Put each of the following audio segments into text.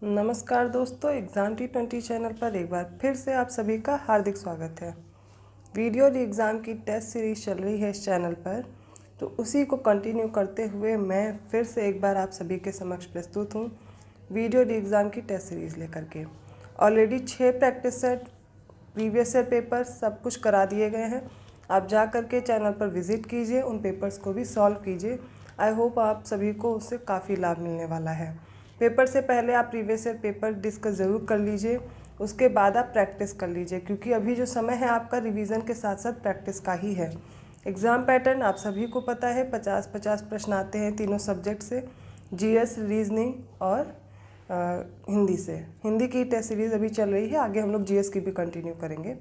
नमस्कार दोस्तों, exam T20 channel पर एक बार फिर से आप सभी का हार्दिक स्वागत है। वीडियो री एग्ज़ाम की टेस्ट सीरीज़ चल रही है इस चैनल पर, तो उसी को कंटिन्यू करते हुए मैं फिर से एक बार आप सभी के समक्ष प्रस्तुत हूँ वीडियो री एग्ज़ाम की टेस्ट सीरीज़ लेकर के। Already 6 practice set, previous year paper सब कुछ करा दिए गए हैं। आप जा कर के चैनल पर विज़िट कीजिए, उन पेपर्स को भी सॉल्व कीजिए। आई होप आप सभी को उससे काफ़ी लाभ मिलने वाला है। पेपर से पहले आप प्रीवियस ईयर पेपर डिस्कस ज़रूर कर लीजिए, उसके बाद आप प्रैक्टिस कर लीजिए, क्योंकि अभी जो समय है आपका रिवीजन के साथ साथ प्रैक्टिस का ही है। एग्ज़ाम पैटर्न आप सभी को पता है, 50-50 प्रश्न आते हैं तीनों सब्जेक्ट से, जीएस, रीजनिंग और हिंदी से। हिंदी की टेस्ट सीरीज़ अभी चल रही है, आगे हम लोग जीएस की भी कंटिन्यू करेंगे।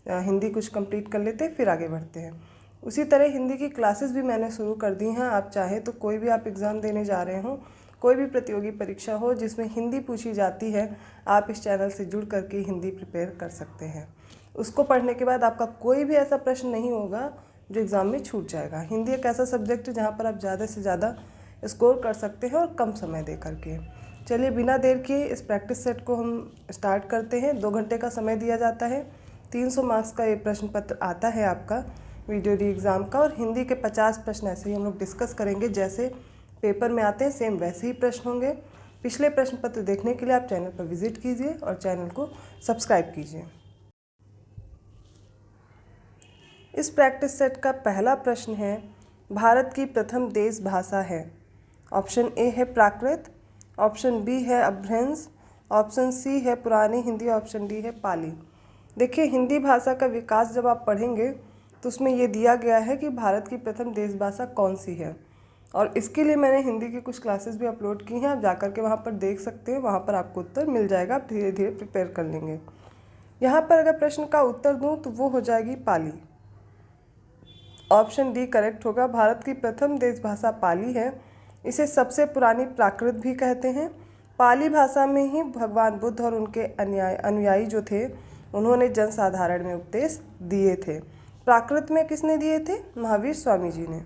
हिंदी कुछ कंप्लीट कर लेते हैं, फिर आगे बढ़ते हैं। उसी तरह हिंदी की क्लासेस भी मैंने शुरू कर दी हैं। आप चाहे तो कोई भी आप एग्ज़ाम देने जा रहे हो, कोई भी प्रतियोगी परीक्षा हो जिसमें हिंदी पूछी जाती है, आप इस चैनल से जुड़ करके हिंदी प्रिपेयर कर सकते हैं। उसको पढ़ने के बाद आपका कोई भी ऐसा प्रश्न नहीं होगा जो एग्ज़ाम में छूट जाएगा। हिंदी एक ऐसा सब्जेक्ट है जहाँ पर आप ज़्यादा से ज़्यादा स्कोर कर सकते हैं और कम समय दे करके। चलिए बिना देर किए इस प्रैक्टिस सेट को हम स्टार्ट करते हैं। 2 घंटे का समय दिया जाता है। 300 मार्क्स का ये प्रश्न पत्र आता है आपका वीडियो री एग्ज़ाम का, और हिंदी के 50 प्रश्न ऐसे ही हम लोग डिस्कस करेंगे जैसे पेपर में आते हैं, सेम वैसे ही प्रश्न होंगे। पिछले प्रश्न पत्र देखने के लिए आप चैनल पर विजिट कीजिए और चैनल को सब्सक्राइब कीजिए। इस प्रैक्टिस सेट का पहला प्रश्न है, भारत की प्रथम देश भाषा है। ऑप्शन ए है प्राकृत, ऑप्शन बी है अभ्रंश, ऑप्शन सी है पुरानी हिंदी, ऑप्शन डी है पाली। देखिए, हिंदी भाषा का विकास जब आप पढ़ेंगे तो उसमें ये दिया गया है कि भारत की प्रथम देश भाषा कौन सी है, और इसके लिए मैंने हिंदी की कुछ क्लासेस भी अपलोड की हैं। आप जाकर के वहाँ पर देख सकते हैं, वहाँ पर आपको उत्तर मिल जाएगा। आप धीरे धीरे प्रिपेयर कर लेंगे। यहाँ पर अगर प्रश्न का उत्तर दूँ तो वो हो जाएगी पाली। ऑप्शन डी करेक्ट होगा। भारत की प्रथम देश भाषा पाली है। इसे सबसे पुरानी प्राकृत भी कहते हैं। पाली भाषा में ही भगवान बुद्ध और उनके अनुयायी जो थे, उन्होंने जनसाधारण में उपदेश दिए थे। प्राकृत में किसने दिए थे? महावीर स्वामी जी ने।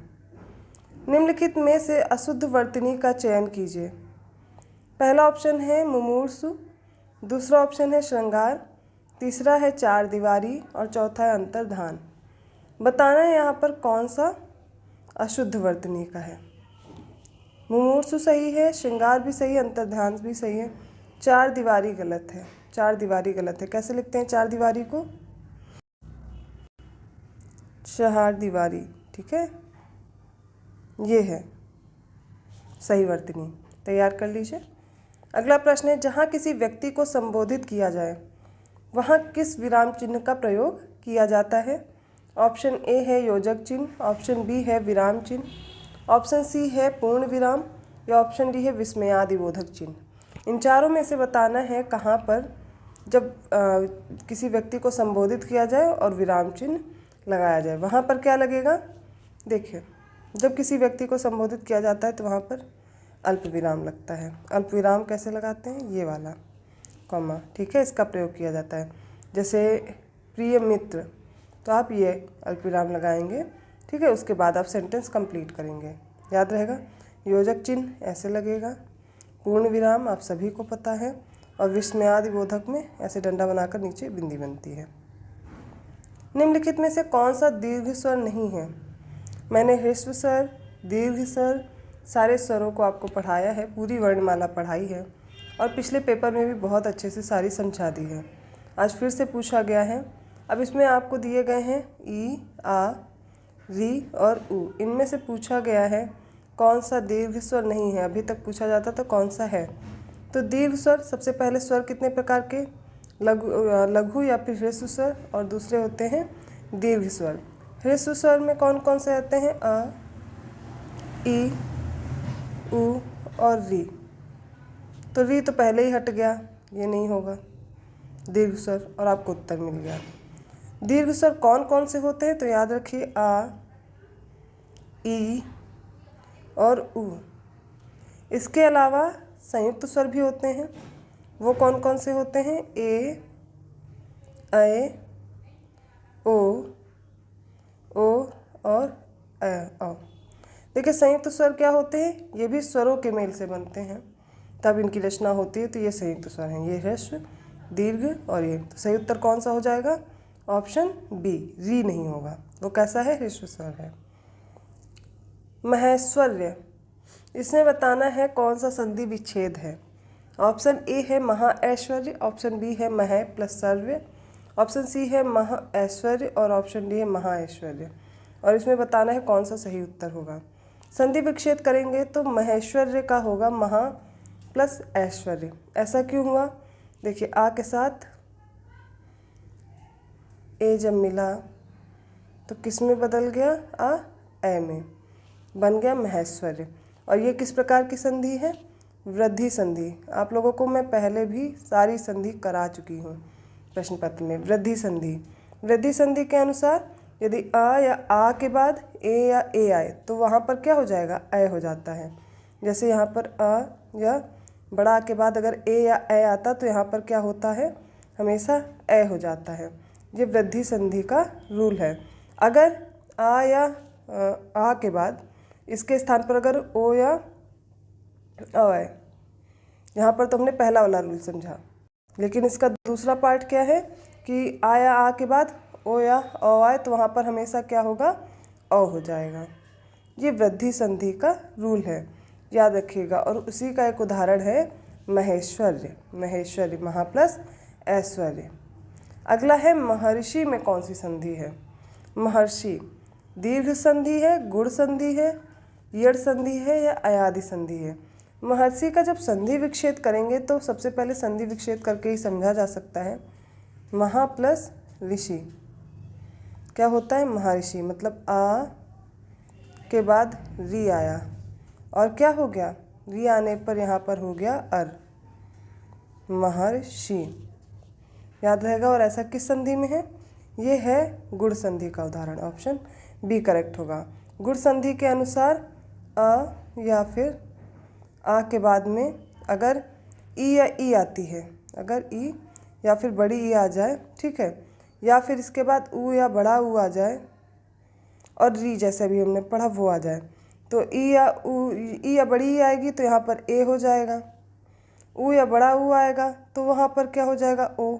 निम्नलिखित में से अशुद्ध वर्तनी का चयन कीजिए। पहला ऑप्शन है मुमूर्षु, दूसरा ऑप्शन है श्रृंगार, तीसरा है चार दीवारी और चौथा है अंतर्धान। बताना है यहाँ पर कौन सा अशुद्ध वर्तनी का है। मुमूर्षु सही है, श्रृंगार भी सही है, अंतर्धान भी सही है, चार दीवारी गलत है। चार दीवारी गलत है। कैसे लिखते हैं चार दीवारी को? चार दीवारी, ठीक है, ये है सही वर्तनी। तैयार कर लीजिए। अगला प्रश्न है, जहाँ किसी व्यक्ति को संबोधित किया जाए वहाँ किस विराम चिन्ह का प्रयोग किया जाता है? ऑप्शन ए है योजक चिन्ह, ऑप्शन बी है विराम चिन्ह, ऑप्शन सी है पूर्ण विराम, या ऑप्शन डी है विस्मयादिबोधक चिन्ह। इन चारों में से बताना है कहाँ पर जब किसी व्यक्ति को संबोधित किया जाए और विराम चिन्ह लगाया जाए, वहाँ पर क्या लगेगा? देखिए, जब किसी व्यक्ति को संबोधित किया जाता है तो वहाँ पर अल्प विराम लगता है। अल्प विराम कैसे लगाते हैं? ये वाला कॉमा, ठीक है, इसका प्रयोग किया जाता है। जैसे प्रिय मित्र, तो आप ये अल्प विराम लगाएंगे, ठीक है। उसके बाद आप सेंटेंस कंप्लीट करेंगे, याद रहेगा। योजक चिन्ह ऐसे लगेगा, पूर्ण विराम आप सभी को पता है, और विस्मयादिबोधक में ऐसे डंडा बनाकर नीचे बिंदी बनती है। निम्नलिखित में से कौन सा दीर्घ स्वर नहीं है? मैंने ह्रस्व स्वर, दीर्घ स्वर, सारे स्वरों को आपको पढ़ाया है, पूरी वर्णमाला पढ़ाई है, और पिछले पेपर में भी बहुत अच्छे से सारी समझा दी है। आज फिर से पूछा गया है। अब इसमें आपको दिए गए हैं ई, आ, री और उ। इनमें से पूछा गया है कौन सा दीर्घ स्वर नहीं है। अभी तक पूछा जाता तो कौन सा है। तो दीर्घ स्वर, सबसे पहले स्वर कितने प्रकार के? लघु या फिर ह्रस्व स्वर, और दूसरे होते हैं दीर्घ स्वर। ह्रस्व स्वर में कौन कौन से आते हैं? अ, ई, उ और री। तो री तो पहले ही हट गया, ये नहीं होगा दीर्घ स्वर, और आपको उत्तर मिल गया। दीर्घ स्वर कौन कौन से होते हैं? तो याद रखिए आ, ई और उ। इसके अलावा संयुक्त स्वर भी होते हैं। वो कौन कौन से होते हैं? ए, ऐ, ओ और अ। देखिए, संयुक्त स्वर क्या होते हैं? ये भी स्वरों के मेल से बनते हैं। तब इनकी रचना होती है, तो ये संयुक्त स्वर हैं, ये ह्रस्व, दीर्घ और ये। तो सही उत्तर कौन सा हो जाएगा? ऑप्शन बी, री नहीं होगा। वो कैसा है? ह्रस्व स्वर है। महेश्वर्य, इसमें बताना है कौन सा संधि विच्छेद है। ऑप्शन ए है महा ऐश्वर्य, ऑप्शन बी है मह प्लस सर्व्य, ऑप्शन सी है महा ऐश्वर्य और ऑप्शन डी है महा ऐश्वर्य। और इसमें बताना है कौन सा सही उत्तर होगा। संधि विच्छेद करेंगे तो महेश्वर्य का होगा महा प्लस ऐश्वर्य। ऐसा क्यों हुआ? देखिए, आ के साथ ए जब मिला तो किस में बदल गया? आ ए में, बन गया महेश्वर्य। और ये किस प्रकार की संधि है? वृद्धि संधि। आप लोगों को मैं पहले भी सारी संधि करा चुकी हूँ प्रश्न पत्र में। वृद्धि संधि, वृद्धि संधि के अनुसार यदि आ या आ के बाद ए या ए आए तो वहाँ पर क्या हो जाएगा? ए हो जाता है। जैसे यहाँ पर आ या बड़ा के बाद अगर ए या ए आता तो यहाँ पर क्या होता है? हमेशा ए हो जाता है। ये वृद्धि संधि का रूल है। अगर आ या आ के बाद इसके स्थान पर अगर ओ या अ आए, यहाँ पर तो हमने पहला वाला रूल समझा, लेकिन इसका दूसरा पार्ट क्या है कि आ या आ के बाद ओ या अ आए तो वहाँ पर हमेशा क्या होगा? अ हो जाएगा। ये वृद्धि संधि का रूल है, याद रखिएगा। और उसी का एक उदाहरण है महेश्वर्य। महेश्वर्य, महा प्लस ऐश्वर्य। अगला है महर्षि में कौन सी संधि है? महर्षि दीर्घ संधि है, गुण संधि है, यड़ संधि है या अयादि संधि है? महर्षि का जब संधि विच्छेद करेंगे तो सबसे पहले संधि विच्छेद करके ही समझा जा सकता है। महा प्लस ऋषि क्या होता है? महर्षि, मतलब आ के बाद री आया और क्या हो गया? री आने पर यहाँ पर हो गया अर, महर्षि। याद रहेगा। और ऐसा किस संधि में है? ये है गुण संधि का उदाहरण। ऑप्शन बी करेक्ट होगा। गुण संधि के अनुसार अ या फिर आ के बाद में अगर ई या ई आती है, अगर ई या फिर बड़ी ई आ जाए, ठीक है, या फिर इसके बाद ऊ या बड़ा ऊ आ जाए और री जैसे भी हमने पढ़ा वो आ जाए, तो ई या बड़ी ई आएगी तो यहाँ पर ए हो जाएगा। ऊ या बड़ा ऊ आएगा तो वहाँ पर क्या हो जाएगा? ओ।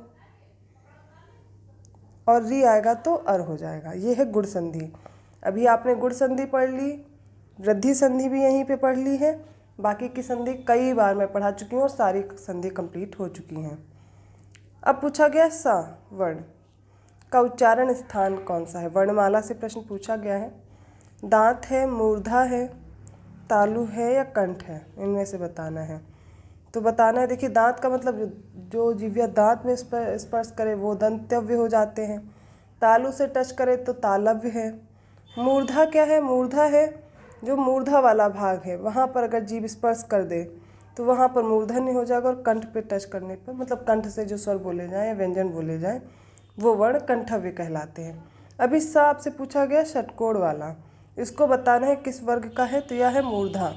और री आएगा तो अर हो जाएगा। ये है गुण संधि। अभी आपने गुण संधि पढ़ ली, वृद्धि संधि भी यहीं पे पढ़ ली है। बाकी की संधि कई बार मैं पढ़ा चुकी हूँ और सारी संधि कंप्लीट हो चुकी हैं। अब पूछा गया सा वर्ण का उच्चारण स्थान कौन सा है? वर्णमाला से प्रश्न पूछा गया है। दांत है, मूर्धा है, तालु है या कंठ है? इनमें से बताना है। तो बताना है, देखिए दांत का मतलब जो जिह्वा दांत में स्पर्श करे वो दंतव्य हो जाते हैं। तालु से टच करे तो तालव्य है। मूर्धा क्या है? मूर्धा है जो मूर्धा वाला भाग है, वहाँ पर अगर जीभ स्पर्श कर दे तो वहाँ पर मूर्धन्य हो जाएगा। और कंठ पे टच करने पर, मतलब कंठ से जो स्वर बोले जाएँ या व्यंजन बोले जाएँ, वो वर्ण कंठव्य कहलाते हैं। अभी सा आपसे पूछा गया षटकोण वाला, इसको बताना है किस वर्ग का है? तो यह है मूर्धा।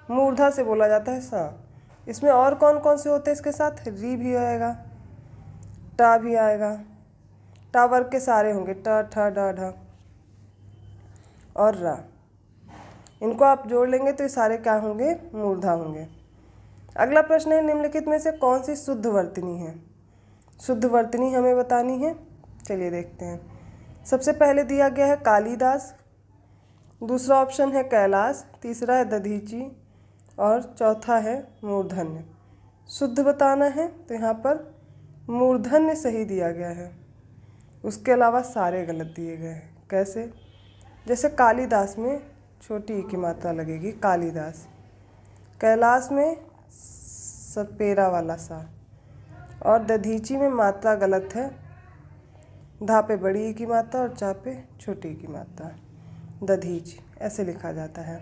मूर्धा से बोला जाता है सा। इसमें और कौन कौन से होते हैं इसके साथ? री भी आएगा, टा भी आएगा। टा वर्ग के सारे होंगे, ट, ठ, ड, ढ और रा। इनको आप जोड़ लेंगे तो ये सारे क्या होंगे? मूर्धा होंगे। अगला प्रश्न है, निम्नलिखित में से कौन सी शुद्ध वर्तनी है? शुद्ध वर्तनी हमें बतानी है। चलिए देखते हैं। सबसे पहले दिया गया है कालिदास, दूसरा ऑप्शन है कैलाश, तीसरा है दधीची और चौथा है मूर्धन्य। शुद्ध बताना है तो यहाँ पर मूर्धन्य सही दिया गया है, उसके अलावा सारे गलत दिए गए हैं। कैसे? जैसे कालिदास में छोटी ई की मात्रा लगेगी, कालिदास। कैलाश में सपेरा वाला सा। और दधीची में मात्रा गलत है, धा पे बड़ी ई की मात्रा और चा पे छोटी ई की मात्रा, दधीच ऐसे लिखा जाता है।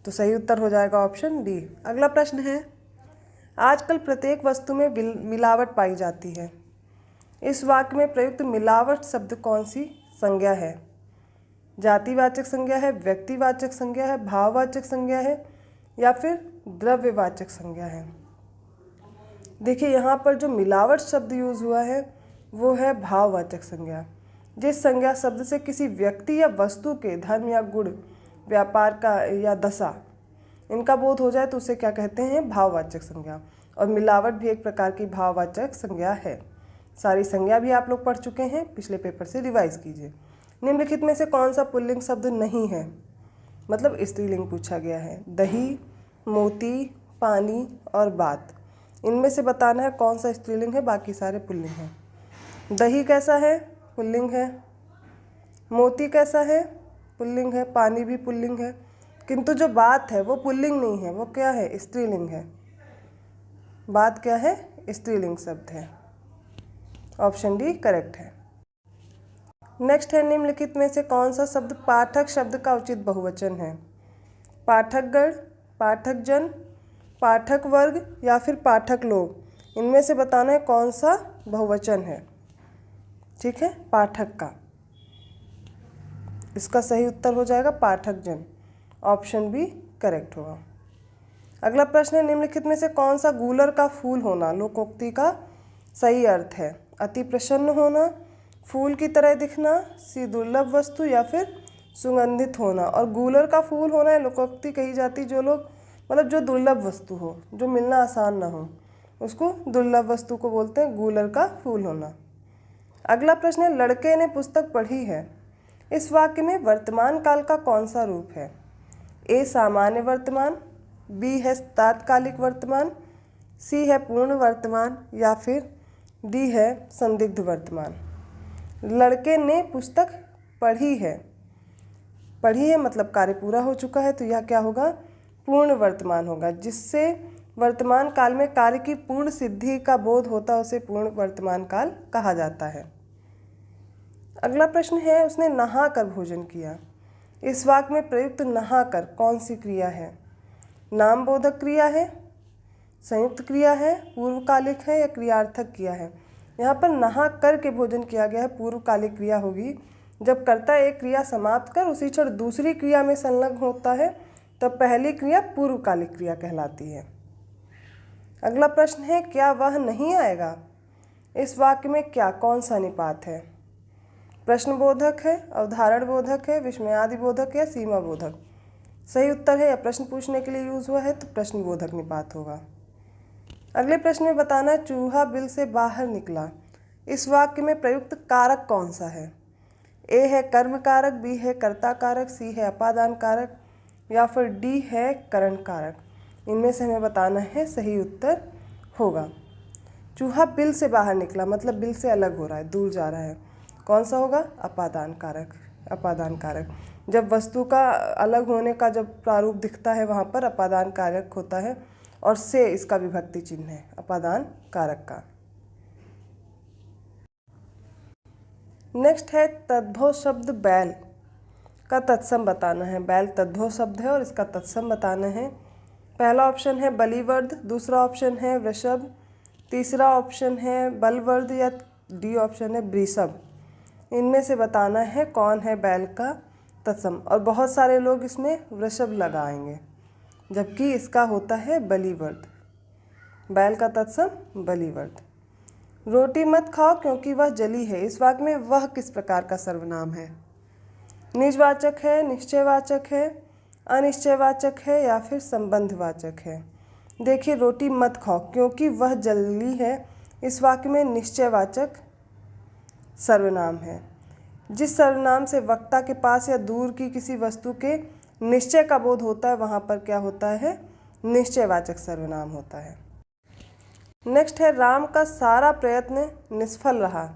तो सही उत्तर हो जाएगा ऑप्शन डी। अगला प्रश्न है, आजकल प्रत्येक वस्तु में मिलावट पाई जाती है। इस वाक्य में प्रयुक्त मिलावट शब्द कौन सी संज्ञा है? जातिवाचक संज्ञा है, व्यक्तिवाचक संज्ञा है, भाववाचक संज्ञा है या फिर द्रव्यवाचक संज्ञा है? देखिए यहाँ पर जो मिलावट शब्द यूज़ हुआ है वो है भाववाचक संज्ञा। जिस संज्ञा शब्द से किसी व्यक्ति या वस्तु के धर्म या गुण, व्यापार का या दशा इनका बोध हो जाए तो उसे क्या कहते हैं, भाववाचक संज्ञा। और मिलावट भी एक प्रकार की भाववाचक संज्ञा है। सारी संज्ञा भी आप लोग पढ़ चुके हैं, पिछले पेपर से रिवाइज कीजिए। निम्नलिखित में से कौन सा पुल्लिंग शब्द नहीं है, मतलब स्त्रीलिंग पूछा गया है। दही, मोती, पानी और बात, इनमें से बताना है कौन सा स्त्रीलिंग है, बाकी सारे पुल्लिंग हैं। दही कैसा है, पुल्लिंग है। मोती कैसा है, पुल्लिंग है। पानी भी पुल्लिंग है, किंतु जो बात है वो पुल्लिंग नहीं है, वो क्या है, स्त्रीलिंग है। बात क्या है, स्त्रीलिंग शब्द है। ऑप्शन डी करेक्ट है। नेक्स्ट है, निम्नलिखित में से कौन सा शब्द पाठक शब्द का उचित बहुवचन है। पाठकगण, पाठकजन, पाठक वर्ग या फिर पाठक लोग, इनमें से बताना है कौन सा बहुवचन है। ठीक है, पाठक का, इसका सही उत्तर हो जाएगा पाठकजन। ऑप्शन बी करेक्ट होगा। अगला प्रश्न है, निम्नलिखित में से कौन सा गूलर का फूल होना लोकोक्ति का सही अर्थ है। अति प्रसन्न होना, फूल की तरह दिखना, सी दुर्लभ वस्तु या फिर सुगंधित होना। और गूलर का फूल होना है लोकोक्ति कही जाती जो लोग, मतलब जो दुर्लभ वस्तु हो, जो मिलना आसान ना हो, उसको दुर्लभ वस्तु को बोलते हैं गूलर का फूल होना। अगला प्रश्न है, लड़के ने पुस्तक पढ़ी है, इस वाक्य में वर्तमान काल का कौन सा रूप है। ए सामान्य वर्तमान, बी है तात्कालिक वर्तमान, सी है पूर्ण वर्तमान या फिर डी है संदिग्ध वर्तमान। लड़के ने पुस्तक पढ़ी है, पढ़ी है मतलब कार्य पूरा हो चुका है, तो यह क्या होगा, पूर्ण वर्तमान होगा। जिससे वर्तमान काल में कार्य की पूर्ण सिद्धि का बोध होता है उसे पूर्ण वर्तमान काल कहा जाता है। अगला प्रश्न है, उसने नहा कर भोजन किया, इस वाक्य में प्रयुक्त नहा कर कौन सी क्रिया है। नाम बोधक क्रिया है, संयुक्त क्रिया है, पूर्वकालिक है या क्रियार्थक क्रिया है। यहाँ पर नहा कर के भोजन किया गया है, पूर्वकालिक क्रिया होगी। जब कर्ता एक क्रिया समाप्त कर उसी क्षण दूसरी क्रिया में संलग्न होता है तब पहली क्रिया पूर्वकालिक क्रिया कहलाती है। अगला प्रश्न है, क्या वह नहीं आएगा, इस वाक्य में क्या कौन सा निपात है। प्रश्नबोधक है, अवधारण बोधक है, विस्मयादि बोधक या सीमा बोधक। सही उत्तर है, या प्रश्न पूछने के लिए यूज हुआ है तो प्रश्नबोधक निपात होगा। अगले प्रश्न में बताना है, चूहा बिल से बाहर निकला, इस वाक्य में प्रयुक्त कारक कौन सा है। ए है कर्म कारक, बी है कर्ता कारक, सी है अपादान कारक या फिर डी है करण कारक। इनमें से हमें बताना है सही उत्तर होगा। चूहा बिल से बाहर निकला मतलब बिल से अलग हो रहा है, दूर जा रहा है, कौन सा होगा, अपादान कारक। अपादान कारक, जब वस्तु का अलग होने का जब प्रारूप दिखता है वहाँ पर अपादान कारक होता है और से इसका विभक्ति चिन्ह है अपादान कारक का। नेक्स्ट है, तद्भव शब्द बैल का तत्सम बताना है। बैल तद्भव शब्द है और इसका तत्सम बताना है। पहला ऑप्शन है बलिवर्ध, दूसरा ऑप्शन है वृषभ, तीसरा ऑप्शन है बलवर्ध या डी ऑप्शन है वृषभ। इनमें से बताना है कौन है बैल का तत्सम। और बहुत सारे लोग इसमें वृषभ लगाएंगे जबकि इसका होता है बलिवर्ध। बैल का तत्सम बलिवर्ध। रोटी मत खाओ क्योंकि वह जली है, इस वाक्य में वह किस प्रकार का सर्वनाम है। निजवाचक है, निश्चयवाचक है, अनिश्चयवाचक है या फिर संबंधवाचक है। देखिए, रोटी मत खाओ क्योंकि वह जली है, इस वाक्य में निश्चयवाचक सर्वनाम है। जिस सर्वनाम से वक्ता के पास या दूर की किसी वस्तु के निश्चय का बोध होता है वहाँ पर क्या होता है, निश्चयवाचक सर्वनाम होता है। नेक्स्ट है, राम का सारा प्रयत्न निष्फल रहा,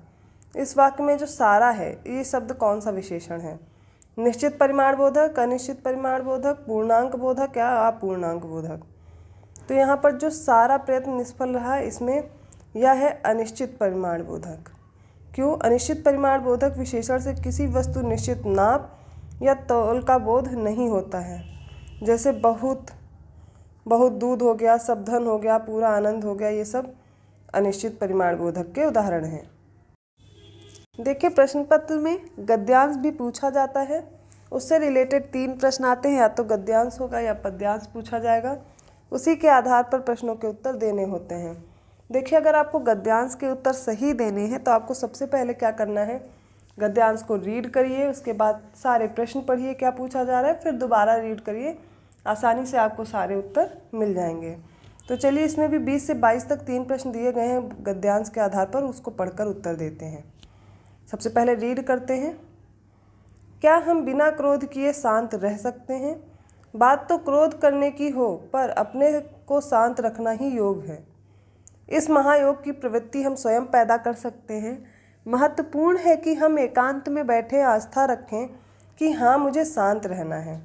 इस वाक्य में जो सारा है ये शब्द कौन सा विशेषण है। निश्चित परिमाण बोधक, अनिश्चित परिमाण बोधक, पूर्णांक बोधक या अपूर्णांक बोधक। तो यहाँ पर जो सारा प्रयत्न निष्फल रहा है इसमें यह है अनिश्चित परिमाण बोधक। क्यों, अनिश्चित परिमाण बोधक विशेषण से किसी वस्तु निश्चित नाप या तौल का बोध नहीं होता है। जैसे बहुत दूध हो गया, सब धन हो गया, पूरा आनंद हो गया, ये सब अनिश्चित परिमाण बोधक के उदाहरण हैं। देखिए, प्रश्न पत्र में गद्यांश भी पूछा जाता है, उससे रिलेटेड 3 प्रश्न आते हैं, या तो गद्यांश होगा या पद्यांश पूछा जाएगा। उसी के आधार पर प्रश्नों के उत्तर देने होते हैं। देखिए, अगर आपको गद्यांश के उत्तर सही देने हैं तो आपको सबसे पहले क्या करना है, गद्यांश को रीड करिए, उसके बाद सारे प्रश्न पढ़िए क्या पूछा जा रहा है, फिर दोबारा रीड करिए आसानी से आपको सारे उत्तर मिल जाएंगे। तो चलिए इसमें भी 20 से 22 तक 3 प्रश्न दिए गए हैं गद्यांश के आधार पर, उसको पढ़कर उत्तर देते हैं। सबसे पहले रीड करते हैं। क्या हम बिना क्रोध किए शांत रह सकते हैं? बात तो क्रोध करने की हो, पर अपने को शांत रखना ही योग है। इस महायोग की प्रवृत्ति हम स्वयं पैदा कर सकते हैं। महत्वपूर्ण है कि हम एकांत में बैठे आस्था रखें कि हाँ, मुझे शांत रहना है,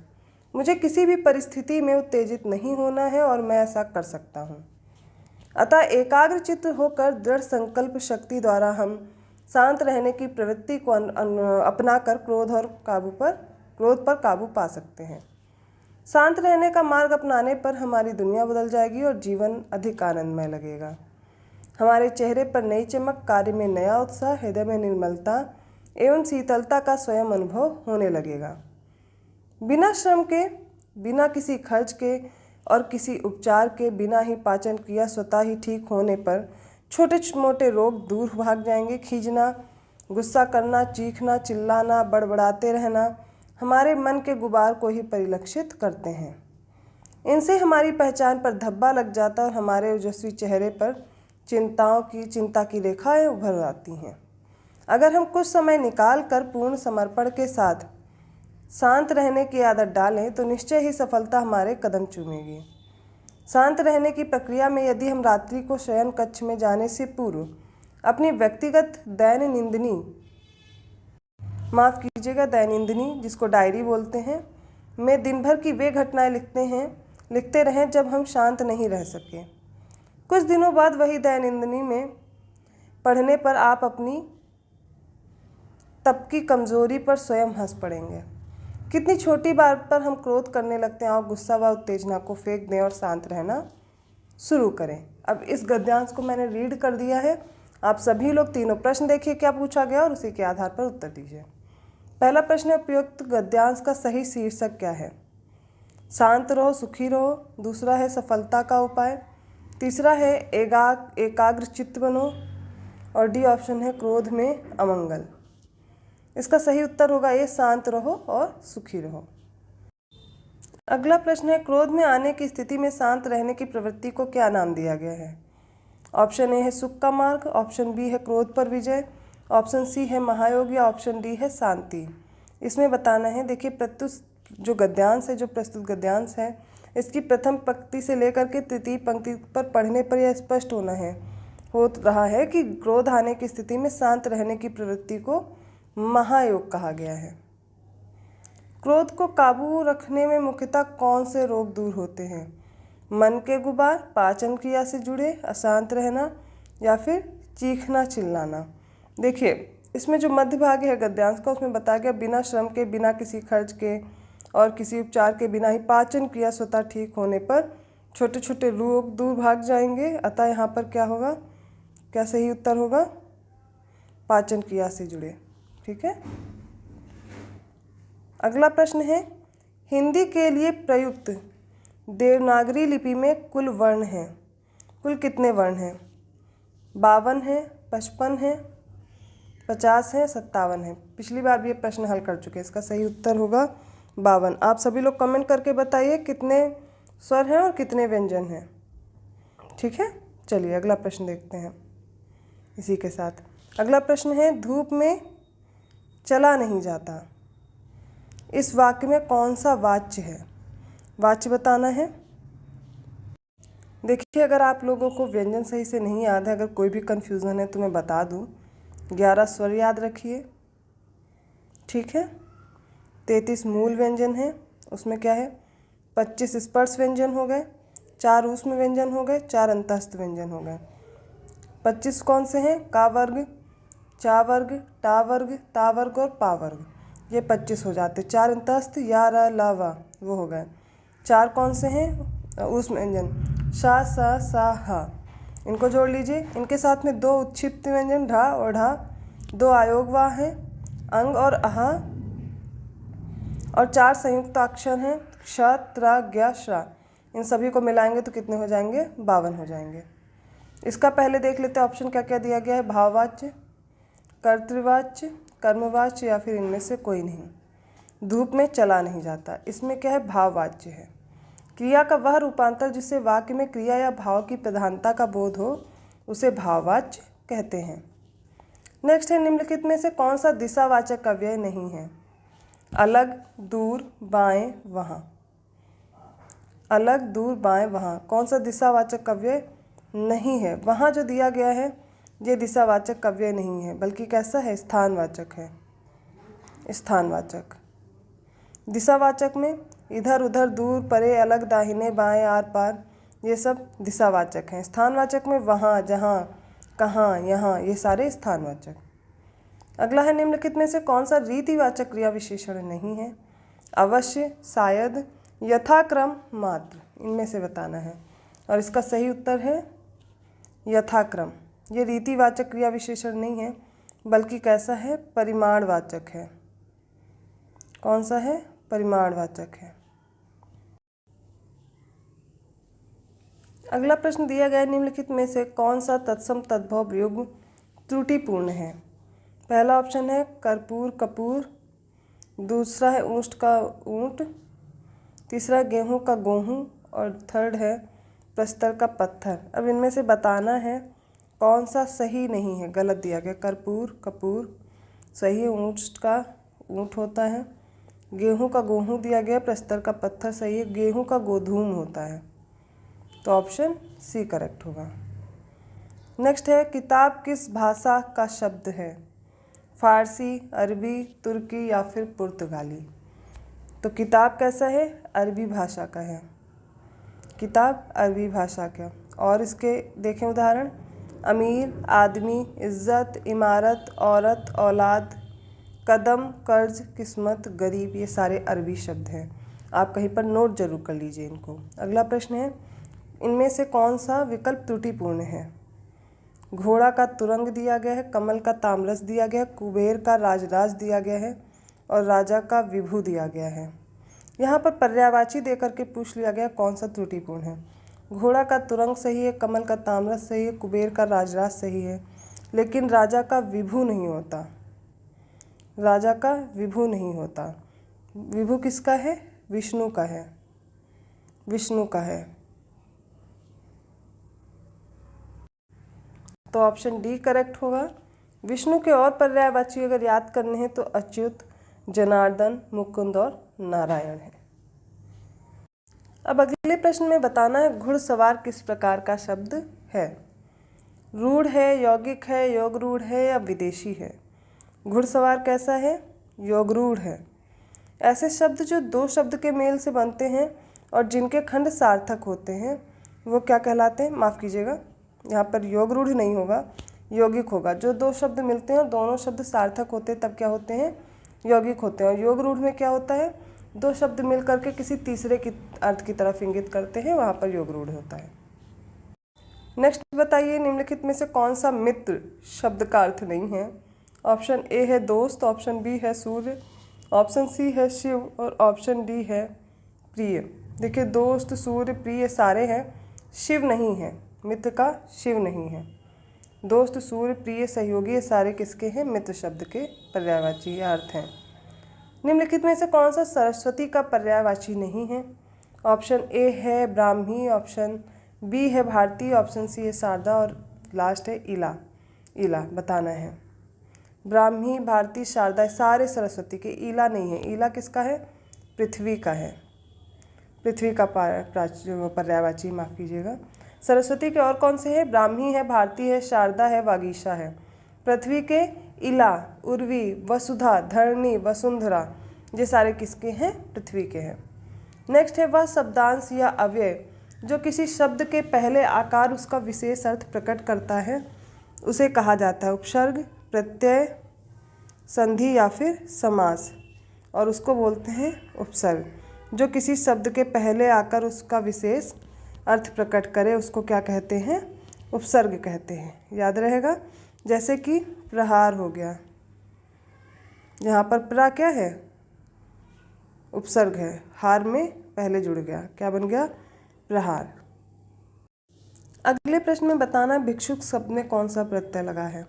मुझे किसी भी परिस्थिति में उत्तेजित नहीं होना है और मैं ऐसा कर सकता हूँ। अतः एकाग्रचित्त होकर दृढ़ संकल्प शक्ति द्वारा हम शांत रहने की प्रवृत्ति को अपनाकर क्रोध पर काबू पा सकते हैं। शांत रहने का मार्ग अपनाने पर हमारी दुनिया बदल जाएगी और जीवन अधिक आनंदमय लगेगा। हमारे चेहरे पर नई चमक, कार्य में नया उत्साह, हृदय में निर्मलता एवं शीतलता का स्वयं अनुभव होने लगेगा। बिना श्रम के, बिना किसी खर्च के और किसी उपचार के, बिना ही पाचन क्रिया स्वतः ही ठीक होने पर छोटे मोटे रोग दूर भाग जाएंगे। खींचना, गुस्सा करना, चीखना, चिल्लाना, बड़बड़ाते रहना हमारे मन के गुबार को ही परिलक्षित करते हैं। इनसे हमारी पहचान पर धब्बा लग जाता और हमारे ओजस्वी चेहरे पर चिंता की रेखाएं उभर आती हैं। अगर हम कुछ समय निकाल कर पूर्ण समर्पण के साथ शांत रहने की आदत डालें तो निश्चय ही सफलता हमारे कदम चूमेगी। शांत रहने की प्रक्रिया में यदि हम रात्रि को शयन कक्ष में जाने से पूर्व अपनी व्यक्तिगत दैनंदिनी जिसको डायरी बोलते हैं, में दिन भर की वे घटनाएं लिखते रहें जब हम शांत नहीं रह सके। कुछ दिनों बाद वही दैनंदिनी में पढ़ने पर आप अपनी तब की कमजोरी पर स्वयं हंस पड़ेंगे। कितनी छोटी बात पर हम क्रोध करने लगते हैं और गुस्सा व उत्तेजना को फेंक दें और शांत रहना शुरू करें। अब इस गद्यांश को मैंने रीड कर दिया है। आप सभी लोग तीनों प्रश्न देखिए क्या पूछा गया और उसी के आधार पर उत्तर दीजिए। पहला प्रश्न है, उपयुक्त गद्यांश का सही शीर्षक क्या है? शांत रहो, सुखी रहो। दूसरा है सफलता का उपाय। तीसरा है एकाग्र चित्त बनो। और डी ऑप्शन है क्रोध में अमंगल। इसका सही उत्तर होगा ए, शांत रहो और सुखी रहो। अगला प्रश्न है, क्रोध में आने की स्थिति में शांत रहने की प्रवृत्ति को क्या नाम दिया गया है? ऑप्शन ए है सुख का मार्ग, ऑप्शन बी है क्रोध पर विजय, ऑप्शन सी है महायोग या ऑप्शन डी है शांति। इसमें बताना है, देखिए प्रस्तुत गद्यांश है, इसकी प्रथम पंक्ति से लेकर के तृतीय पंक्ति पर पढ़ने पर यह स्पष्ट हो रहा है कि क्रोध आने की स्थिति में शांत रहने की प्रवृत्ति को महायोग कहा गया है। क्रोध को काबू रखने में मुख्यतः कौन से रोग दूर होते हैं? मन के गुबार, पाचन क्रिया से जुड़े, अशांत रहना या फिर चीखना चिल्लाना। देखिए इसमें जो मध्य भाग है गद्यांश का, उसमें बताया गया बिना श्रम के, बिना किसी खर्च के और किसी उपचार के बिना ही पाचन क्रिया स्वतः ठीक होने पर छोटे छोटे रोग दूर भाग जाएंगे। अतः यहाँ पर क्या होगा, क्या सही उत्तर होगा? पाचन क्रिया से जुड़े। ठीक है। अगला प्रश्न है, हिंदी के लिए प्रयुक्त देवनागरी लिपि में कुल वर्ण हैं, कुल कितने वर्ण हैं? 52 हैं, 55 हैं, 50 हैं, 57 हैं। पिछली बार भी ये प्रश्न हल कर चुके हैं। इसका सही उत्तर होगा 52। आप सभी लोग कमेंट करके बताइए कितने स्वर हैं और कितने व्यंजन हैं। ठीक है, चलिए अगला प्रश्न देखते हैं। इसी के साथ अगला प्रश्न है, धूप में चला नहीं जाता, इस वाक्य में कौन सा वाच्य है? वाच्य बताना है। देखिए अगर आप लोगों को व्यंजन सही से नहीं याद है, अगर कोई भी कन्फ्यूज़न है तो मैं बता दूं। 11 स्वर याद रखिए। ठीक है। 33 मूल व्यंजन है, उसमें क्या है? 25 स्पर्श व्यंजन हो गए, 4 ऊष्म व्यंजन हो गए, 4 अंतस्थ व्यंजन हो गए। 25 कौन से हैं? का वर्ग, चा वर्ग, टा वर्ग, ता वर्ग और पा वर्ग। ये 25 हो जाते। 4 अंतस्थ या र ला वा वो हो गए। 4 कौन से हैं? ऊष्म व्यंजन, शा सा सा हा, इनको जोड़ लीजिए। इनके साथ में 2 उत्क्षिप्त व्यंजन ढा और ढा, 2 आयोग वाह हैं, अंग और आहा, और 4 संयुक्त अक्षर हैं क्ष, त्र, ज्ञ, श्रा। इन सभी को मिलाएंगे तो कितने हो जाएंगे? 52 हो जाएंगे। इसका पहले देख लेते हैं ऑप्शन क्या क्या दिया गया है। भाववाच्य, कर्तृवाच्य, कर्मवाच्य या फिर इनमें से कोई नहीं। धूप में चला नहीं जाता, इसमें क्या है? भाववाच्य है। क्रिया का वह रूपांतर जिससे वाक्य में क्रिया या भाव की प्रधानता का बोध हो उसे भाववाच्य कहते हैं। नेक्स्ट है, निम्नलिखित में से कौन सा दिशावाचक अव्यय नहीं है? अलग, दूर, बाएं, वहाँ। अलग, दूर, बाएं, वहाँ कौन सा दिशावाचक अव्यय नहीं है? वहाँ जो दिया गया है ये दिशावाचक अव्यय नहीं है, बल्कि कैसा है? स्थानवाचक है। स्थानवाचक। दिशावाचक में इधर उधर, दूर, परे, अलग, दाहिने बाएं, आर पार, ये सब दिशावाचक हैं। स्थानवाचक में वहाँ, जहाँ, कहाँ, यहाँ, ये सारे स्थानवाचक। अगला है, निम्नलिखित में से कौन सा रीतिवाचक क्रिया विशेषण नहीं है? अवश्य, शायद, यथाक्रम, मात्र। इनमें से बताना है और इसका सही उत्तर है यथाक्रम। ये रीतिवाचक क्रिया विशेषण नहीं है, बल्कि कैसा है? परिमाणवाचक है। कौन सा है? परिमाणवाचक है। अगला प्रश्न दिया गया है, निम्नलिखित में से कौन सा तत्सम तद्भव युग्म त्रुटिपूर्ण है? पहला ऑप्शन है कर्पूर कपूर, दूसरा है ऊष्ट का ऊंट, तीसरा है गेहूं का गेहूं और थर्ड है प्रस्तर का पत्थर। अब इनमें से बताना है कौन सा सही नहीं है, गलत दिया गया। कर्पूर कपूर सही है, ऊष्ट का ऊंट होता है। गेहूं का गेहूं दिया गया, प्रस्तर का पत्थर सही है, गेहूं का गोधूम होता है। तो ऑप्शन सी करेक्ट होगा। नेक्स्ट है, किताब किस भाषा का शब्द है? फारसी, अरबी, तुर्की या फिर पुर्तगाली? तो किताब कैसा है? अरबी भाषा का है। किताब अरबी भाषा का। और इसके देखें उदाहरण, अमीर, आदमी, इज्जत, इमारत, औरत, औलाद, कदम, कर्ज, किस्मत, गरीब, ये सारे अरबी शब्द हैं। आप कहीं पर नोट जरूर कर लीजिए इनको। अगला प्रश्न है, इनमें से कौन सा विकल्प त्रुटिपूर्ण है? घोड़ा का तुरंग दिया गया है, कमल का तामरस दिया गया है, कुबेर का राजराज दिया गया है और राजा का विभु दिया गया है। यहाँ पर पर्यायवाची देकर के पूछ लिया गया कौन सा त्रुटिपूर्ण है। घोड़ा का तुरंग सही है, कमल का तामरस सही है, कुबेर का राजराज सही है, लेकिन राजा का विभु नहीं होता। राजा का विभु नहीं होता। विभु किसका है? विष्णु का है। विष्णु का है। तो ऑप्शन डी करेक्ट होगा। विष्णु के और पर्यायवाची अगर याद करने हैं तो अच्युत, जनार्दन, मुकुंद और नारायण है। अब अगले प्रश्न में बताना है घुड़सवार किस प्रकार का शब्द है? रूढ़ है, यौगिक है, योगरूढ़ है या विदेशी है? घुड़सवार कैसा है? योगरूढ़ है। ऐसे शब्द जो दो शब्द के मेल से बनते हैं और जिनके खंड सार्थक होते हैं वो क्या कहलाते हैं? माफ़ कीजिएगा, यहाँ पर योगरूढ़ नहीं होगा, यौगिक होगा। जो दो शब्द मिलते हैं और दोनों शब्द सार्थक होते हैं तब क्या होते हैं? यौगिक होते हैं। और योगरूढ़ में क्या होता है? दो शब्द मिल करके किसी तीसरे की अर्थ की तरफ इंगित करते हैं, वहाँ पर योगरूढ़ होता है। नेक्स्ट बताइए, निम्नलिखित में से कौन सा मित्र शब्द का अर्थ नहीं है? ऑप्शन ए है दोस्त, ऑप्शन बी है सूर्य, ऑप्शन सी है शिव और ऑप्शन डी है प्रिय। देखिए, दोस्त, सूर्य, प्रिय सारे हैं, शिव नहीं है। मित्र का शिव नहीं है। दोस्त, सूर्य, प्रिय, सहयोगी, ये सारे किसके हैं? मित्र शब्द के पर्यायवाची अर्थ हैं। निम्नलिखित में से कौन सा सरस्वती का पर्यायवाची नहीं है? ऑप्शन ए है ब्राह्मी, ऑप्शन बी है भारती, ऑप्शन सी है शारदा और लास्ट है इला। इला बताना है। ब्राह्मी, भारती, शारदा सारे सरस्वती के, ईला नहीं है। ईला किसका है? पृथ्वी का है। पृथ्वी का पर्यायवाची, माफ़ कीजिएगा। सरस्वती के और कौन से हैं? ब्राह्मी है, भारती है, शारदा है, वागीशा है। पृथ्वी के इला, उर्वी, वसुधा, धरणी, वसुंधरा, ये सारे किसके हैं? पृथ्वी के हैं। नेक्स्ट है, वह शब्दांश या अव्यय जो किसी शब्द के पहले आकार उसका विशेष अर्थ प्रकट करता है उसे कहा जाता है उपसर्ग, प्रत्यय, संधि या फिर समास, और उसको बोलते हैं उपसर्ग। जो किसी शब्द के पहले आकर उसका विशेष अर्थ प्रकट करे उसको क्या कहते हैं? उपसर्ग कहते हैं। याद रहेगा, जैसे कि प्रहार हो गया, यहाँ पर प्रा क्या है? उपसर्ग है, हार में पहले जुड़ गया, क्या बन गया? प्रहार। अगले प्रश्न में बताना भिक्षुक शब्द में कौन सा प्रत्यय लगा है?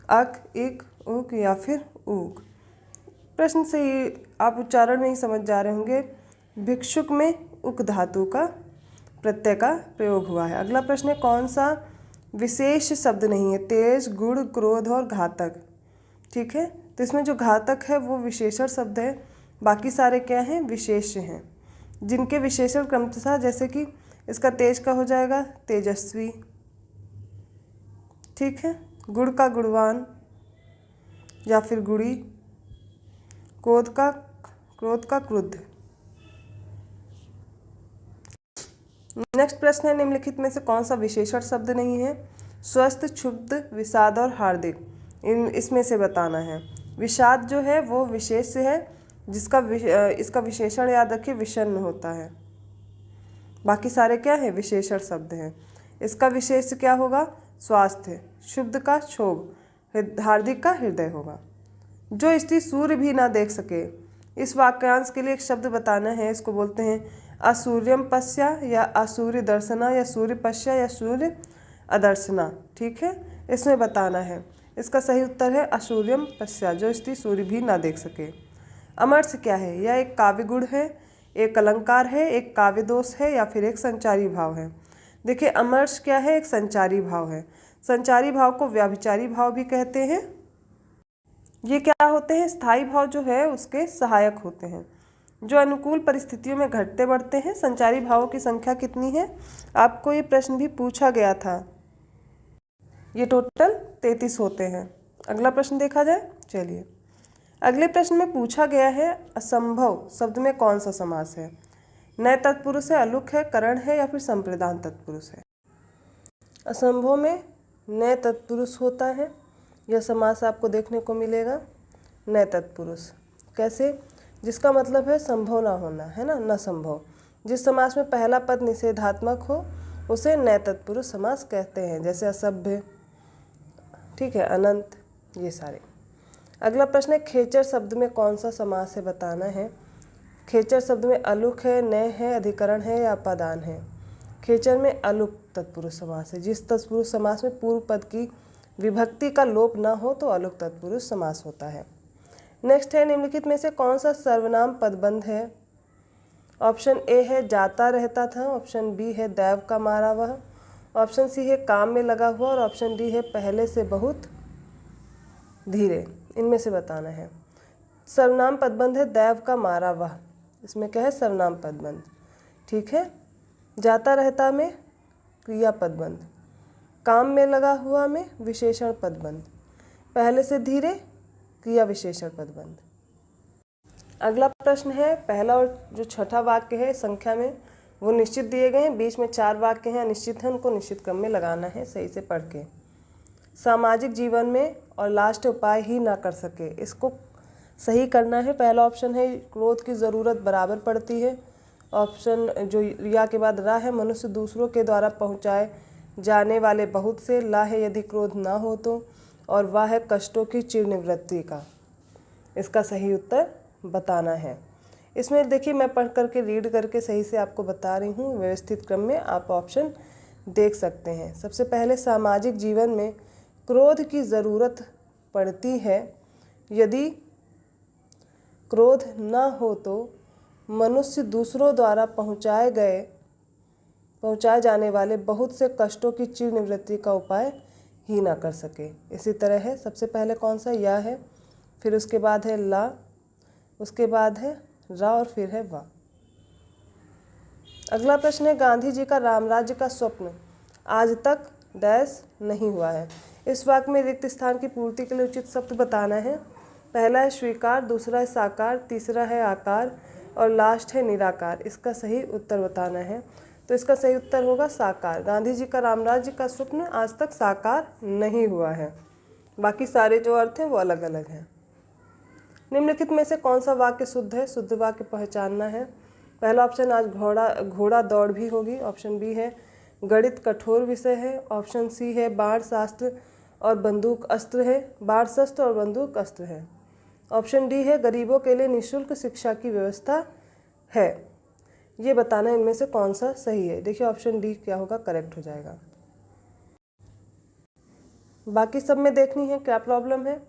अक, इक, उक या फिर ऊक। प्रश्न से ही आप उच्चारण में ही समझ जा रहे होंगे। भिक्षुक में उक धातु का प्रत्यय का प्रयोग हुआ है। अगला प्रश्न है कौन सा विशेष शब्द नहीं है? तेज, गुण, क्रोध और घातक। ठीक है, तो इसमें जो घातक है वो विशेषण शब्द है, बाकी सारे क्या हैं? विशेष्य हैं, जिनके विशेषण क्रमशः जैसे कि इसका तेज का हो जाएगा तेजस्वी, ठीक है, गुण का गुणवान या फिर गुणी, क्रोध का क्रुद्ध। नेक्स्ट प्रश्न है निम्नलिखित में से कौन सा विशेषण शब्द नहीं है? स्वस्थ, क्षुब्ध, विषाद और हार्दिक, इसमें से बताना है। विषाद जो है वो विशेष्य है, जिसका इसका विशेषण याद रखिए विषण्ण होता है, बाकी सारे क्या है? विशेषण शब्द हैं। इसका विशेष्य क्या होगा? स्वास्थ्य, शुद्ध का क्षोभ, हार्दिक का हृदय होगा। जो स्त्री सूर्य भी ना देख सके, इस वाक्यांश के लिए एक शब्द बताना है, इसको बोलते हैं असूर्यम पश्या या असूर्य दर्शना या सूर्य पश्या या सूर्य अदर्शना। ठीक है, इसमें बताना है। इसका सही उत्तर है असूर्यम पश्या, जो स्त्री सूर्य भी ना देख सके। अमर्ष क्या है? यह एक काव्य गुण है, एक अलंकार है, एक काव्य दोष है या फिर एक संचारी भाव है। देखिए अमर्ष क्या है? एक संचारी भाव है। संचारी भाव को व्याभिचारी भाव भी कहते हैं। ये क्या होते हैं? स्थायी भाव जो है उसके सहायक होते हैं, जो अनुकूल परिस्थितियों में घटते बढ़ते हैं। संचारी भावों की संख्या कितनी है? आपको ये प्रश्न भी पूछा गया था। ये टोटल 33 होते हैं। अगला प्रश्न देखा जाए। चलिए, अगले प्रश्न में पूछा गया है असंभव शब्द में कौन सा समास है? नए तत्पुरुष है, अलुक है, करण है या फिर संप्रदान तत्पुरुष है? असंभव में नए तत्पुरुष होता है। यह समास आपको देखने को मिलेगा नए तत्पुरुष। कैसे? जिसका मतलब है संभव ना होना, है ना, न संभव। जिस समास में पहला पद निषेधात्मक हो उसे नए तत्पुरुष समास कहते हैं, जैसे असभ्य, ठीक है, अनंत, ये सारे। अगला प्रश्न है खेचर शब्द में कौन सा समास है? बताना है। खेचर शब्द में अलुक है, नए है, अधिकरण है या अपादान है? खेचर में अलुक तत्पुरुष समास है। जिस तत्पुरुष समास में पूर्व पद की विभक्ति का लोप ना हो तो अलुक तत्पुरुष समास होता है। नेक्स्ट है निम्नलिखित में से कौन सा सर्वनाम पदबंध है? ऑप्शन ए है जाता रहता था, ऑप्शन बी है दैव का मारा वह, ऑप्शन सी है काम में लगा हुआ और ऑप्शन डी है पहले से बहुत धीरे। इनमें से बताना है। सर्वनाम पदबंध है दैव का मारा वह, इसमें क्या है? सर्वनाम पदबंध। ठीक है, जाता रहता में क्रिया पदबंध, काम में लगा हुआ में विशेषण पदबंध, पहले से धीरे क्रिया विशेषण पदबंध। अगला प्रश्न है, पहला और जो छठा वाक्य है संख्या में वो निश्चित दिए गए हैं, बीच में 4 वाक्य हैं अनिश्चित हैं, उनको निश्चित क्रम में लगाना है सही से पढ़ के। सामाजिक जीवन में और लास्ट उपाय ही ना कर सके, इसको सही करना है। पहला ऑप्शन है क्रोध की ज़रूरत बराबर पड़ती है। ऑप्शन जो या के बाद रा है, मनुष्य दूसरों के द्वारा पहुँचाए जाने वाले बहुत से, ला है यदि क्रोध ना हो तो, और वाह है कष्टों की चिर निवृत्ति का। इसका सही उत्तर बताना है। इसमें देखिए मैं पढ़ करके रीड करके सही से आपको बता रही हूँ, व्यवस्थित क्रम में आप ऑप्शन देख सकते हैं। सबसे पहले सामाजिक जीवन में क्रोध की ज़रूरत पड़ती है, यदि क्रोध न हो तो मनुष्य दूसरों द्वारा पहुँचाए जाने वाले बहुत से कष्टों की चिर निवृत्ति का उपाय ही ना कर सके। इसी तरह है, सबसे पहले कौन सा? या है, फिर उसके बाद है ला, उसके बाद है रा और फिर है वा। अगला प्रश्न है गांधी जी का रामराज्य का स्वप्न आज तक डैश नहीं हुआ है। इस वाक्य में रिक्त स्थान की पूर्ति के लिए उचित शब्द बताना है। पहला है स्वीकार, दूसरा है साकार, तीसरा है आकार और लास्ट है निराकार। इसका सही उत्तर बताना है। तो इसका सही उत्तर होगा साकार। गांधी जी का रामराज्य का स्वप्न आज तक साकार नहीं हुआ है, बाकी सारे जो अर्थ हैं वो अलग अलग हैं। निम्नलिखित में से कौन सा वाक्य शुद्ध है? शुद्ध वाक्य पहचानना है। पहला ऑप्शन आज घोड़ा दौड़ भी होगी, ऑप्शन बी है गणित कठोर विषय है, ऑप्शन सी है बाण शास्त्र और बंदूक अस्त्र है, बाण शस्त्र और बंदूक अस्त्र है, ऑप्शन डी है गरीबों के लिए निःशुल्क शिक्षा की व्यवस्था है। ये बताना इनमें से कौन सा सही है। देखिए ऑप्शन डी क्या होगा, करेक्ट हो जाएगा। बाकी सब में देखनी है क्या प्रॉब्लम है।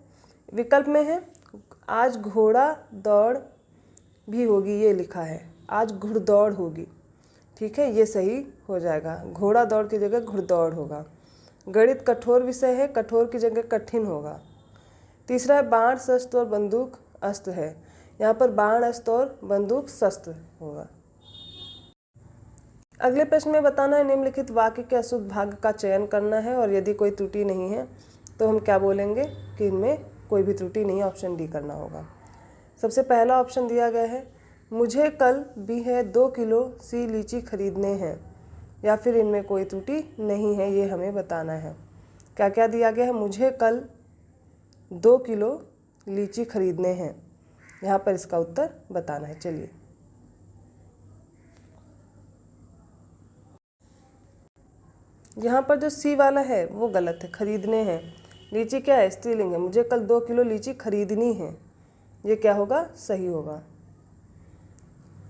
विकल्प में है आज घोड़ा दौड़ भी होगी, ये लिखा है आज घुड़दौड़ होगी, ठीक है, ये सही हो जाएगा। घोड़ा दौड़ की जगह घुड़दौड़ होगा। गणित कठोर विषय है, कठोर की जगह कठिन होगा। तीसरा है बाण शस्त्र और बंदूक अस्त्र है, यहाँ पर बाण अस्त्र और बंदूक शस्त्र होगा। अगले प्रश्न में बताना है निम्नलिखित वाक्य के अशुद्ध भाग का चयन करना है और यदि कोई त्रुटि नहीं है तो हम क्या बोलेंगे कि इनमें कोई भी त्रुटि नहीं है, ऑप्शन डी करना होगा। सबसे पहला ऑप्शन दिया गया है मुझे कल भी है 2 किलो सी लीची खरीदने हैं, या फिर इनमें कोई त्रुटि नहीं है, ये हमें बताना है। क्या क्या दिया गया है, मुझे कल 2 किलो लीची खरीदने हैं, यहाँ पर इसका उत्तर बताना है। चलिए, यहाँ पर जो सी वाला है वो गलत है, खरीदने हैं। लीची क्या है, स्त्रीलिंग है। मुझे कल 2 किलो लीची खरीदनी है, ये क्या होगा, सही होगा।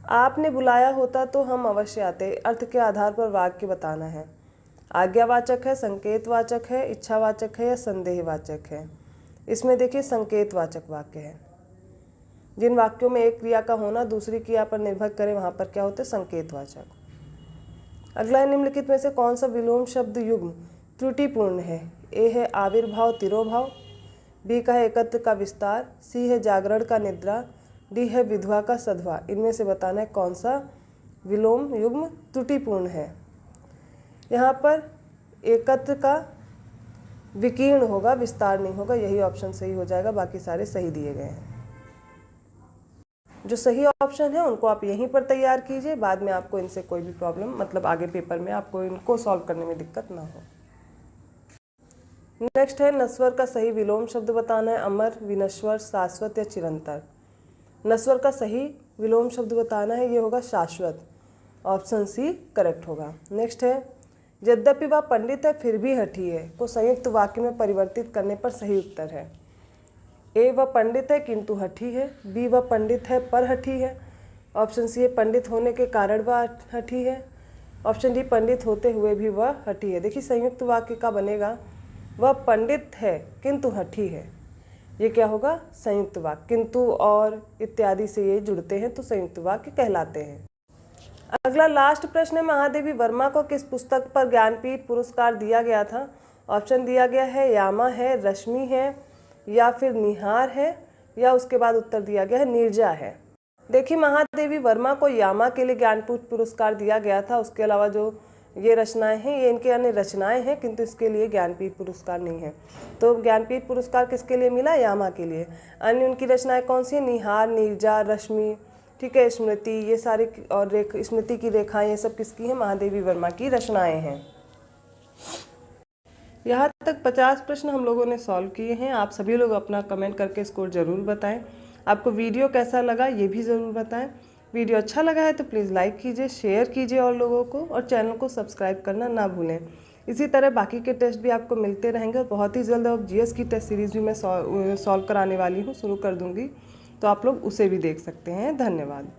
आपने बुलाया होता तो हम अवश्य आते, अर्थ के आधार पर वाक्य बताना है। आज्ञावाचक है, संकेतवाचक है, इच्छावाचक है या संदेहवाचक है। इसमें देखिए संकेतवाचक वाक्य है। जिन वाक्यों में एक क्रिया का होना दूसरी क्रिया पर निर्भर करे वहाँ पर क्या होते हैं, संकेतवाचक। अगला है निम्नलिखित में से कौन सा विलोम शब्द युग्म त्रुटिपूर्ण है। ए है आविर्भाव तिरोभाव, बी का है एकत्र का विस्तार, सी है जागरण का निद्रा, डी है विधवा का सधवा। इनमें से बताना है कौन सा विलोम युग्म त्रुटिपूर्ण है। यहाँ पर एकत्र का विकीर्ण होगा, विस्तार नहीं होगा, यही ऑप्शन सही हो जाएगा। बाकी सारे सही दिए गए हैं। जो सही ऑप्शन है उनको आप यहीं पर तैयार कीजिए, बाद में आपको इनसे कोई भी प्रॉब्लम, मतलब आगे पेपर में आपको इनको सॉल्व करने में दिक्कत ना हो। नेक्स्ट है नस्वर का सही विलोम शब्द बताना है। अमर, विनश्वर, शाश्वत या चिरंतर। नस्वर का सही विलोम शब्द बताना है, ये होगा शाश्वत। ऑप्शन सी करेक्ट होगा। नेक्स्ट है यद्यपि वह पंडित है फिर भी हठी है को संयुक्त वाक्य में परिवर्तित करने पर सही उत्तर है। ए वह पंडित है किंतु हठी है, बी वह पंडित है पर हठी है, ऑप्शन सी है पंडित होने के कारण वह हठी है, ऑप्शन डी पंडित होते हुए भी वह हठी है। देखिए संयुक्त वाक्य का बनेगा वह पंडित है किंतु हठी है, ये क्या होगा, संयुक्त वाक्य। किंतु और इत्यादि से ये जुड़ते हैं तो संयुक्त वाक्य कहलाते हैं। अगला लास्ट प्रश्न है महादेवी वर्मा को किस पुस्तक पर ज्ञानपीठ पुरस्कार दिया गया था। ऑप्शन दिया गया है यामा है, रश्मि है या फिर निहार है, या उसके बाद उत्तर दिया गया है नीरजा है। देखिए महादेवी वर्मा को यामा के लिए ज्ञानपीठ पुरस्कार दिया गया था। उसके अलावा जो ये रचनाएं हैं ये इनके अन्य रचनाएं हैं, किंतु इसके लिए ज्ञानपीठ पुरस्कार नहीं है। तो ज्ञानपीठ पुरस्कार किसके लिए मिला, यामा के लिए। अन्य उनकी रचनाएं कौन सी है, निहार, नीरजा, रश्मि, ठीक है, स्मृति, ये सारी, और स्मृति की रेखाएं, ये सब किसकी हैं, महादेवी वर्मा की रचनाएं हैं। यहाँ तक 50 प्रश्न हम लोगों ने सॉल्व किए हैं। आप सभी लोग अपना कमेंट करके स्कोर ज़रूर बताएं। आपको वीडियो कैसा लगा ये भी ज़रूर बताएं। वीडियो अच्छा लगा है तो प्लीज़ लाइक कीजिए, शेयर कीजिए और लोगों को, और चैनल को सब्सक्राइब करना ना भूलें। इसी तरह बाकी के टेस्ट भी आपको मिलते रहेंगे। बहुत ही जल्द अब जीएस की टेस्ट सीरीज़ भी मैं सॉल्व कराने वाली हूँ, शुरू कर दूँगी, तो आप लोग उसे भी देख सकते हैं। धन्यवाद।